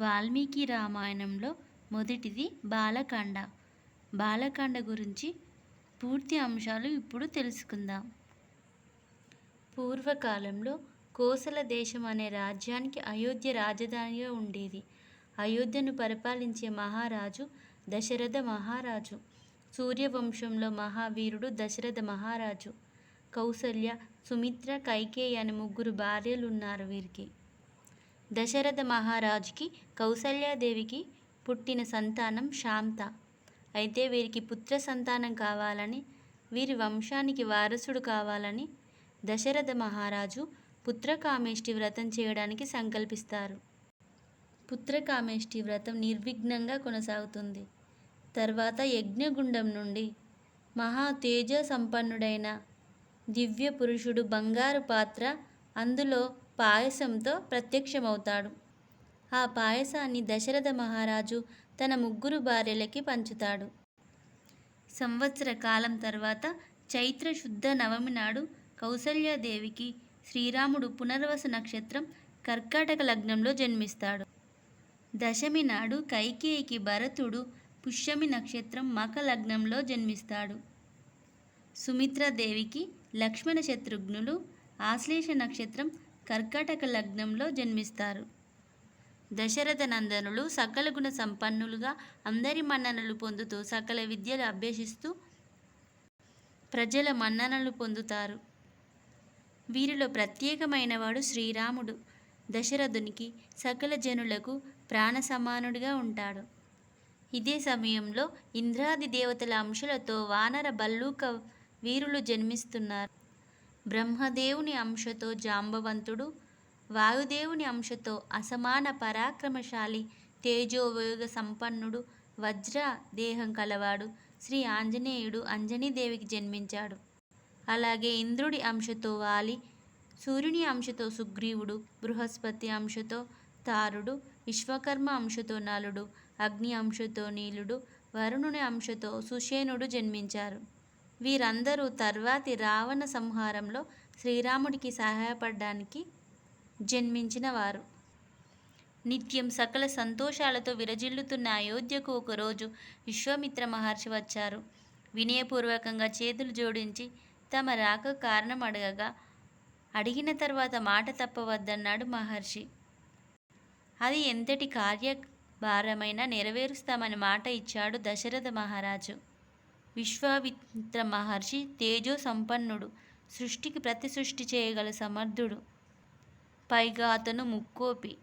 వాల్మీకి రామాయణంలో మొదటిది బాలకాండ. బాలకాండ గురించి పూర్తి అంశాలు ఇప్పుడు తెలుసుకుందాం. పూర్వకాలంలో కోసల దేశం అనే రాజ్యానికి అయోధ్య రాజధానిగా ఉండేది. అయోధ్యను పరిపాలించే మహారాజు దశరథ మహారాజు. సూర్యవంశంలో మహావీరుడు దశరథ మహారాజు. కౌసల్య, సుమిత్ర, కైకేయి అనే ముగ్గురు భార్యలున్నారు వీరికి. దశరథ మహారాజుకి కౌసల్యాదేవికి పుట్టిన సంతానం శాంత. అయితే వీరికి పుత్ర సంతానం కావాలని, వీరి వంశానికి వారసుడు కావాలని దశరథ మహారాజు పుత్రకామేష్టి వ్రతం చేయడానికి సంకల్పిస్తారు. పుత్రకామేష్టి వ్రతం నిర్విఘ్నంగా కొనసాగుతుంది. తర్వాత యజ్ఞగుండం నుండి మహా తేజ సంపన్నుడైన దివ్య పురుషుడు బంగారు పాత్ర, అందులో పాయసంతో ప్రత్యక్షమవుతాడు. ఆ పాయసాన్ని దశరథ మహారాజు తన ముగ్గురు భార్యలకి పంచుతాడు. సంవత్సర కాలం తర్వాత చైత్ర శుద్ధ నవమి నాడు కౌసల్యాదేవికి శ్రీరాముడు పునర్వసు నక్షత్రం కర్కాటక లగ్నంలో జన్మిస్తాడు. దశమి నాడు కైకేయికి భరతుడు పుష్యమి నక్షత్రం మక లగ్నంలో జన్మిస్తాడు. సుమిత్రాదేవికి లక్ష్మణ శత్రుఘ్నులు ఆశ్లేష నక్షత్రం కర్కాటక లగ్నంలో జన్మిస్తారు. దశరథ నందనులు సకల గుణ సంపన్నులుగా అందరి మన్ననలు పొందుతూ సకల విద్యలు అభ్యసిస్తూ ప్రజల మన్ననలు పొందుతారు. వీరిలో ప్రత్యేకమైనవాడు శ్రీరాముడు. దశరథునికి సకల జనులకు ప్రాణ సమానుడిగా ఉంటాడు. ఇదే సమయంలో ఇంద్రాది దేవతల అంశలతో వానర భల్లూక వీరులు జన్మిస్తున్నారు. బ్రహ్మదేవుని అంశతో జాంబవంతుడు, వాయుదేవుని అంశతో అసమాన పరాక్రమశాలి తేజోవేగ సంపన్నుడు వజ్ర దేహం కలవాడు శ్రీ ఆంజనేయుడు అంజనీదేవికి జన్మించాడు. అలాగే ఇంద్రుడి అంశతో వాలి, సూర్యుని అంశతో సుగ్రీవుడు, బృహస్పతి అంశతో తారుడు, విశ్వకర్మ అంశతో నలుడు, అగ్ని అంశతో నీలుడు, వరుణుని అంశతో సుషేనుడు జన్మించారు. వీరందరూ తర్వాతి రావణ సంహారంలో శ్రీరాముడికి సహాయపడడానికి జన్మించిన వారు. నిత్యం సకల సంతోషాలతో విరజిల్లుతున్న అయోధ్యకు ఒకరోజు విశ్వామిత్ర మహర్షి వచ్చారు. వినయపూర్వకంగా చేతులు జోడించి తమ రాక కారణం అడగగా, అడిగిన తర్వాత మాట తప్పవద్దన్నాడు మహర్షి. అది ఎంతటి కార్యభారమైనా నెరవేరుస్తామని మాట ఇచ్చాడు దశరథ మహారాజు. విశ్వామిత్ర మహర్షి తేజో సంపన్నుడు, సృష్టికి ప్రతి సృష్టి చేయగల సమర్థుడు. పైగా అతను ముక్కోపి.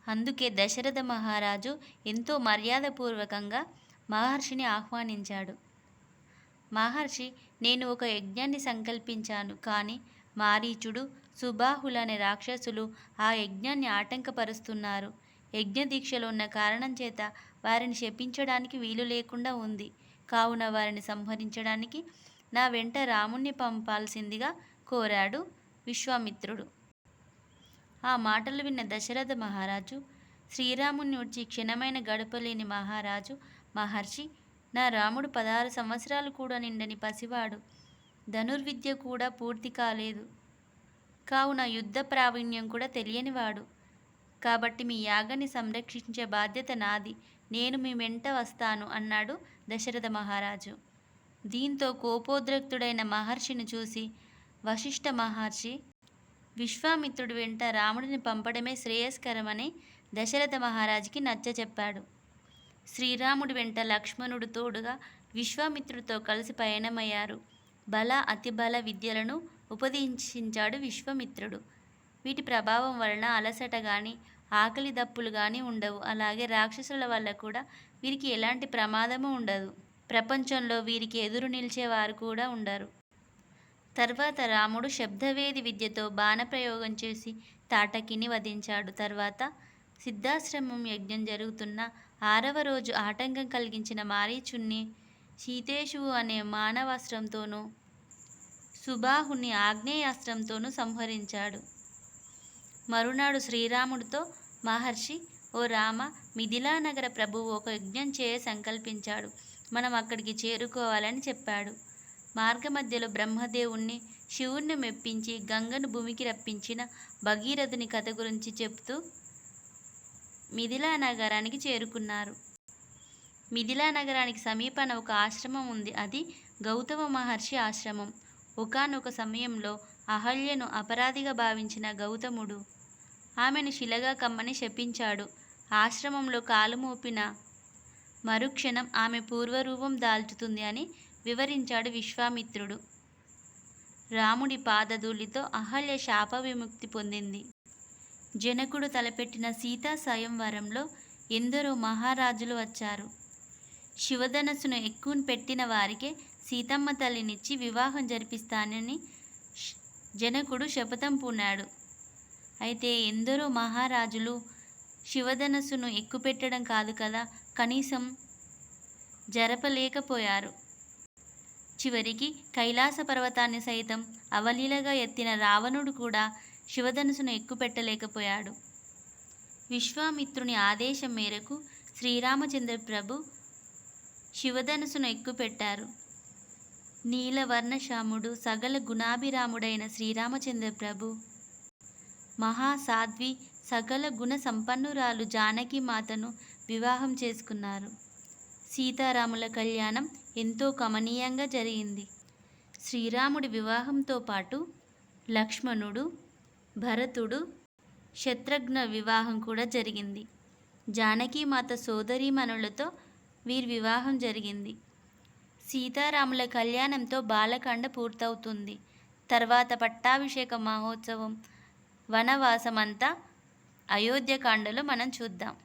అందుకే దశరథ మహారాజు ఎంతో మర్యాదపూర్వకంగా మహర్షిని ఆహ్వానించాడు. మహర్షి, నేను ఒక యజ్ఞాన్ని సంకల్పించాను, కానీ మారీచుడు, సుబాహులు అనే రాక్షసులు ఆ యజ్ఞాన్ని ఆటంకపరుస్తున్నారు. యజ్ఞ దీక్షలో ఉన్న కారణం చేత వారిని శపించడానికి వీలు లేకుండా ఉంది. కావున వారిని సంహరించడానికి నా వెంట రాముణ్ణి పంపాల్సిందిగా కోరాడు విశ్వామిత్రుడు. ఆ మాటలు విన్న దశరథ మహారాజు, శ్రీరాముని వచ్చి క్షణమైన గడపలేని మహర్షి, నా రాముడు 16 సంవత్సరాలు కూడా నిండని పసివాడు, ధనుర్విద్య కూడా పూర్తి కాలేదు, కావున యుద్ధ ప్రావీణ్యం కూడా తెలియనివాడు. కాబట్టి మీ యాగాన్ని సంరక్షించే బాధ్యత నాది, నేను మీ వెంట వస్తాను అన్నాడు దశరథ మహారాజు. దీంతో కోపోద్రక్తుడైన మహర్షిని చూసి వశిష్ఠ మహర్షి, విశ్వామిత్రుడి వెంట రాముడిని పంపడమే శ్రేయస్కరమని దశరథ మహారాజుకి నచ్చచెప్పాడు. శ్రీరాముడి వెంట లక్ష్మణుడు తోడుగా విశ్వామిత్రుడితో కలిసి పయనమయ్యారు. బల అతిబల విద్యలను ఉపదేశించాడు విశ్వామిత్రుడు. వీటి ప్రభావం వలన అలసట కానీ ఆకలి దప్పులు కానీ ఉండవు. అలాగే రాక్షసుల వల్ల కూడా వీరికి ఎలాంటి ప్రమాదము ఉండదు. ప్రపంచంలో వీరికి ఎదురు నిలిచేవారు కూడా ఉండరు. తర్వాత రాముడు శబ్దవేది విద్యతో బాణప్రయోగం చేసి తాటకిని వధించాడు. తర్వాత సిద్ధాశ్రమం యజ్ఞం జరుగుతున్న 6వ రోజు ఆటంకం కలిగించిన మారీచుణ్ణి శీతేశువు అనే మానవాస్త్రంతోనూ సుబాహుని ఆగ్నేయాస్త్రంతోనూ సంహరించాడు. మరునాడు శ్రీరాముడితో మహర్షి, ఓ రామ, మిథిలా నగర ప్రభువు ఒక యజ్ఞం చేయ సంకల్పించాడు, మనం అక్కడికి చేరుకోవాలని చెప్పాడు. మార్గమధ్యలో బ్రహ్మదేవుణ్ణి శివుణ్ణి మెప్పించి గంగను భూమికి రప్పించిన భగీరథుని కథ గురించి చెప్తూ మిథిలా నగరానికి చేరుకున్నారు. మిథిలా నగరానికి సమీపాన ఒక ఆశ్రమం ఉంది. అది గౌతమ మహర్షి ఆశ్రమం. ఒకానొక సమయంలో అహల్యను అపరాధిగా భావించిన గౌతముడు ఆమెను శిలగా కమ్మని శపించాడు. ఆశ్రమంలో కాలు మోపిన మరుక్షణం ఆమె పూర్వరూపం దాల్చుతుంది అని వివరించాడు విశ్వామిత్రుడు. రాముడి పాదధూళితో అహల్య శాప విముక్తి పొందింది. జనకుడు తలపెట్టిన సీతా స్వయంవరంలో ఎందరో మహారాజులు వచ్చారు. శివధనస్సును ఎక్కువ పెట్టిన వారికే సీతమ్మ తల్లినిచ్చి వివాహం జరిపిస్తానని జనకుడు శపథం పూనాడు. అయితే ఎందరో మహారాజులు శివధనస్సును ఎక్కుపెట్టడం కాదు కదా, కనీసం జరపలేకపోయారు. చివరికి కైలాస పర్వతాన్ని సైతం అవలీలగా ఎత్తిన రావణుడు కూడా శివధనుసును ఎక్కుపెట్టలేకపోయాడు. విశ్వామిత్రుని ఆదేశం మేరకు శ్రీరామచంద్ర ప్రభు శివధనుసును ఎక్కుపెట్టారు. నీలవర్ణశ్యాముడు సకల గుణాభిరాముడైన శ్రీరామచంద్ర ప్రభు మహాసాధ్వి సకల గుణ సంపన్నురాలు జానకి మాతను వివాహం చేసుకున్నారు. సీతారాముల కళ్యాణం ఎంతో కమనీయంగా జరిగింది. శ్రీరాముడి వివాహంతో పాటు లక్ష్మణుడు, భరతుడు, శత్రుఘ్న వివాహం కూడా జరిగింది. జానకీమాత సోదరీమణులతో వీరి వివాహం జరిగింది. సీతారాముల కళ్యాణంతో బాలకాండ పూర్తవుతుంది. తర్వాత పట్టాభిషేక మహోత్సవం, వనవాసమంతా అయోధ్యకాండలో మనం చూద్దాం.